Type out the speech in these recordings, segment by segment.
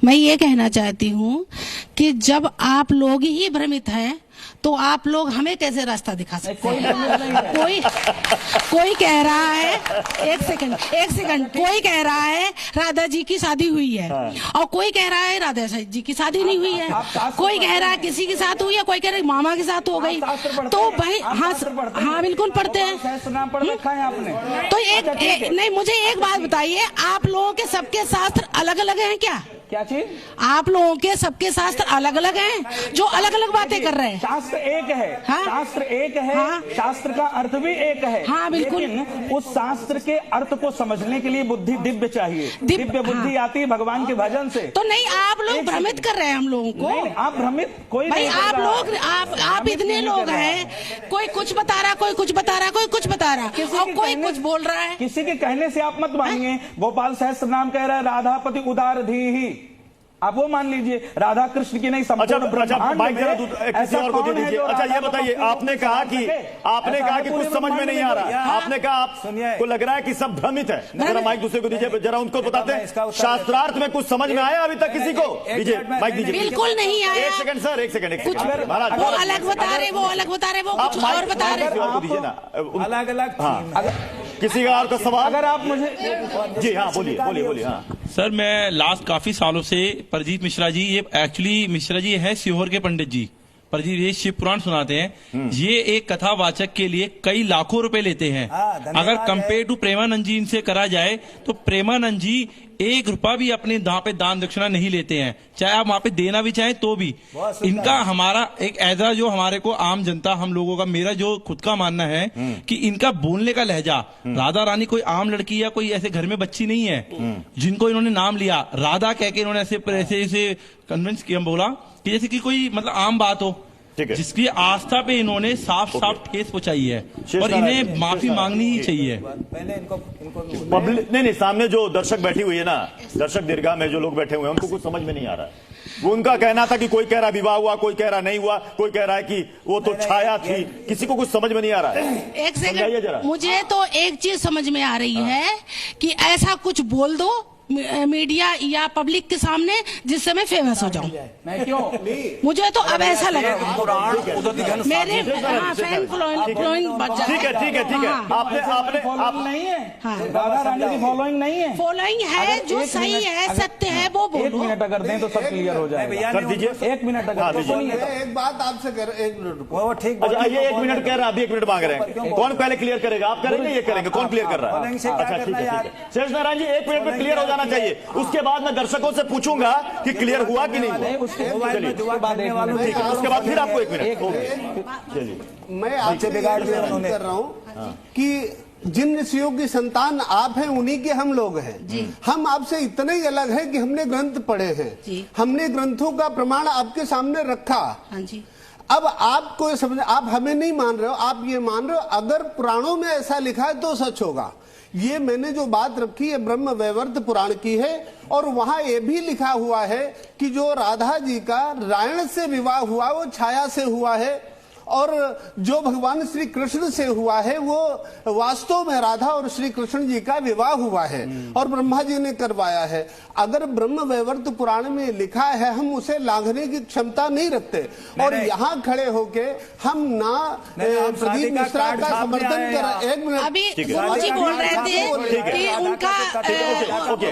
मैं ये कहना चाहती हूँ कि जब आप लोग ही भ्रमित हैं तो आप लोग हमें कैसे रास्ता दिखा सकते हैं? कोई कह रहा है, एक सेकंड, कोई कह रहा है राधा जी की शादी हुई है और कोई कह रहा है राधा जी की शादी नहीं हुई है, कोई कह रहा है किसी के साथ हुई है, कोई कह रहा है मामा के साथ हो गई। तो भाई हाँ बिल्कुल पढ़ते हैं। तो एक नहीं, मुझे एक बात बताइए, आप लोगों के सबके शास्त्र अलग अलग हैं क्या? क्या चीज? आप लोगों के सबके शास्त्र अलग अलग हैं जो अलग अलग बातें कर रहे हैं। शास्त्र एक है। हाँ? शास्त्र एक है। हाँ? शास्त्र का अर्थ भी एक है। हाँ बिल्कुल। लेकिन उस शास्त्र के अर्थ को समझने के लिए बुद्धि दिव्य चाहिए। दिव्य बुद्धि आती है भगवान के भजन से। तो नहीं, आप लोग भ्रमित कर रहे हैं हम लोगों को। नहीं, आप भ्रमित कोई भाई, नहीं। आप इतने लोग हैं, कोई कुछ बता रहा, कोई कुछ बता रहा, कोई कुछ बता रहा और कोई कुछ बोल रहा है। किसी के कहने से आप मत मानिए। गोपाल सहस्त्र नाम कह रहा है राधापति उदार धी, आप वो मान लीजिए। राधा कृष्ण की नहीं संपूर्ण ब्रह्मांड में किसी और को दे दीजिए। अच्छा ये बताइए, आपने कहा कि कुछ समझ में नहीं आ रहा, आपने कहा आपको लग रहा है कि सब भ्रमित है। जरा माइक दूसरे को दीजिए, जरा उनको बताते हैं शास्त्रार्थ में कुछ समझ में आया अभी तक किसी को? दीजिए माइक दीजिए। बिल्कुल नहीं आया। एक सेकंड सर, एक सेकंड। वो अलग बता रहे, वो अलग बता रहे, वो कुछ और बता रहे। दीजिए ना अलग अलग। किसी का और का सवाल? अगर आप मुझे जी हाँ बोलिए। हाँ सर, मैं लास्ट काफी सालों से परजीत मिश्रा जी, ये एक्चुअली मिश्रा जी है सीहोर के पंडित जी, परजीत ये शिव पुराण सुनाते हैं। ये एक कथावाचक के लिए कई लाखों रुपए लेते हैं। अगर कंपेयर टू प्रेमानंद जी इनसे करा जाए तो प्रेमानंद जी 1 रुपया भी अपने वहां पे दान दक्षिणा नहीं लेते हैं, चाहे आप वहां पे देना भी चाहें तो भी। इनका हमारा एक ऐसा जो हमारे को आम जनता हम लोगों का, मेरा जो खुद का मानना है कि इनका बोलने का लहजा, राधा रानी कोई आम लड़की या कोई ऐसे घर में बच्ची नहीं है जिनको इन्होंने नाम लिया राधा कह के, इन्होंने ऐसे कन्विंस किया, बोला कि जैसे कि कोई मतलब आम बात हो, जिसकी आस्था पे इन्होंने साफ ठेस पहुंचाई है और इन्हें माफी मांगनी ही चाहिए। पहले इनको पब्लिक नहीं, सामने जो दर्शक बैठी हुई है ना, दर्शक दीर्घा में जो लोग बैठे हुए हैं उनको कुछ समझ में नहीं आ रहा है। वो उनका कहना था कि कोई कह रहा विवाह हुआ, कोई कह रहा नहीं हुआ, कोई कह रहा है कि वो तो छाया थी, किसी को कुछ समझ में नहीं आ रहा है। एक सेकंड, मुझे तो एक चीज समझ में आ रही है कि ऐसा कुछ बोल दो मीडिया या पब्लिक के सामने जिससे मैं फेमस हो जाऊं। मैं क्यों? मुझे तो अब ऐसा लगा मेरे फैन फॉलोइंग बढ़ जाए। ठीक है। आपने आप नहीं है। राधा रानी की फॉलोइंग नहीं है। फॉलोइंग है जो सही है, सत्य है, वो बोलो। 1 मिनट अगर दें तो सब क्लियर हो जाएगा। कर दीजिए 1 मिनट अगर एक बात आपसे कर, 1 मिनट वो ठीक। ये 1 मिनट कह रहा है, अभी 1 मिनट मांग रहे हैं। कौन पहले क्लियर करेगा? आप करेंगे, ये करेंगे? कौन क्लियर कर रहा है? अच्छा ठीक है। शेष नारायण जी 1 मिनट में क्लियर हो जाना चाहिए, उसके बाद मैं दर्शकों से पूछूंगा कि क्लियर हुआ कि नहीं हुआ। उसके बाद फिर आपको 1 मिनट। चलिए, मैं आपसे कर रहा हूं कि जिन ऋषियों की संतान आप हैं उन्हीं के हम लोग हैं। हम आपसे इतने ही अलग हैं कि हमने ग्रंथ पढ़े हैं, हमने ग्रंथों का प्रमाण आपके सामने रखा। अब आपको समझ, आप हमें नहीं मान रहे हो, आप ये मान रहे हो अगर पुराणों में ऐसा लिखा है तो सच होगा। ये मैंने जो बात रखी है ब्रह्म वैवर्त पुराण की है और वहां ये भी लिखा हुआ है कि जो राधा जी का रायण से विवाह हुआ वो छाया से हुआ है और जो भगवान श्री कृष्ण से हुआ है वो वास्तव में राधा और श्री कृष्ण जी का विवाह हुआ है और ब्रह्मा जी ने करवाया है। अगर ब्रह्म वैवर्त पुराण में लिखा है हम उसे लांघने की क्षमता नहीं रखते और यहाँ खड़े होके हम ना प्रदीप मिश्रा का समर्थन कर। 1 मिनट, अभी गुरुजी बोल रहे थे कि उनका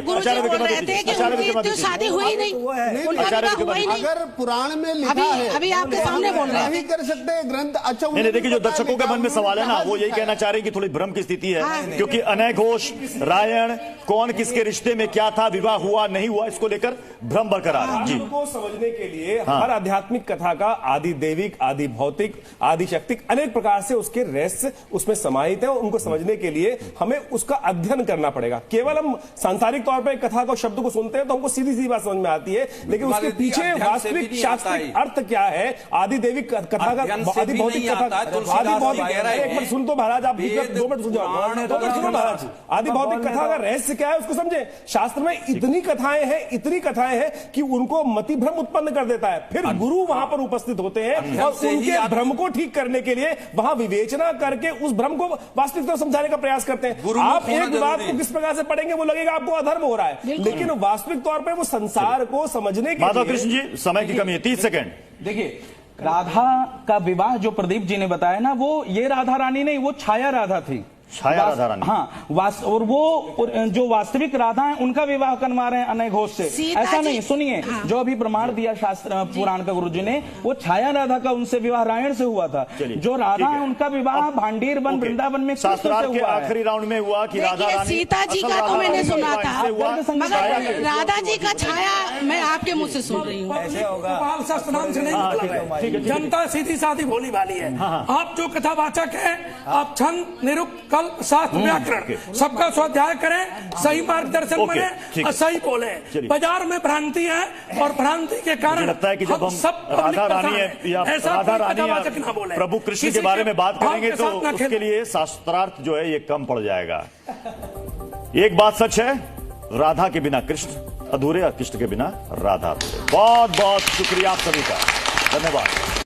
गुरुजी बोल रहे थे कि उनकी तो शादी हुई नहीं, उनका विवाह हुआ ही नहीं। अगर पुराण में लिखा है, अभी आपके सामने बोल रहे हैं, नहीं कर सकते ग्रंथ। अच्छा नहीं, देखिए जो दर्शकों के मन में सवाल है ना, वो यही कहना चाह रहे हैं कि थोड़ी भ्रम की स्थिति है क्योंकि अनय घोष, रायण, कौन किसके रिश्ते में क्या था, विवाह हुआ नहीं हुआ, इसको लेकर भ्रम बरकरार है। जी, को समझने के लिए हर आध्यात्मिक कथा का आदि दैविक, आदि भौतिक, आदि शक्तिक अनेक प्रकार से उसके रहस्य उसमें समाहित है और उनको समझने के लिए हमें उसका अध्ययन करना पड़ेगा। केवल हम सांसारिक तौर पर कथा को, शब्द को सुनते हैं तो हमको सीधी सी बात समझ में आती है, लेकिन उसके पीछे वास्तविक शास्त्रीय अर्थ क्या है, आदि दैविक कथा का आदि भौतिक कथा, आदि भौतिक, एक मिनट सुन तो महाराज, आप 2 मिनट सुन जाओ, 2 मिनट सुनो महाराज। आदि भौतिक कथा का रहस्य क्या है उसको समझे। शास्त्र में इतनी कथाएं हैं कि उनको मति भ्रम उत्पन्न कर देता है। फिर गुरु वहां पर उपस्थित होते हैं और उनके भ्रम को ठीक करने के लिए वहां विवेचना करके उस भ्रम को वास्तविकता समझाने का प्रयास करते हैं। आप एक विवाद को किस प्रकार से पढ़ेंगे वो लगेगा आपको अधर्म हो रहा है, लेकिन वास्तविक तौर पर वो संसार को समझने के माधव कृष्ण जी, समय की कमी है, 30 सेकंड। देखिए, राधा का विवाह जो प्रदीप जी ने बताया ना, वो ये राधा रानी नहीं, वो छाया राधा थी। छाया राधा रानी, हाँ, और वो जो वास्तविक राधा है उनका विवाह करवा रहे हैं अनय घोष से। ऐसा नहीं, सुनिए, हाँ। जो अभी प्रमाण दिया शास्त्र पुराण का गुरुजी ने, वो छाया राधा का उनसे विवाह रायण से हुआ था। जो राधा है उनका विवाह भांडीर वन वृंदावन में शास्त्रार्थ के आखिरी राउंड में हुआ कि राधा रानी, सीता जी का तो मैंने सुना था, मगर राधा जी का छाया मैं आपके मुंह से सुन रही हूँ। गोपाल शास्त्र नाम से नहीं, जनता सीधी सादी भोली भाली है। आप जो कथावाचक है, आप छंद, निरुक्त, शास्त्र, व्याकरण सबका स्वाध्याय करें, सही मार्गदर्शन बने और सही बोले। बाजार में भ्रांति है और भ्रांति के कारण लगता है कि जब हम राधा रानी या राधा रानी प्रभु कृष्ण के बारे में बात करेंगे तो उसके लिए शास्त्रार्थ जो है ये कम पड़ जाएगा। एक बात सच है, राधा के बिना कृष्ण अधूरे और कृष्ण के बिना राधा अधूरे। बहुत बहुत शुक्रिया आप सभी का, धन्यवाद।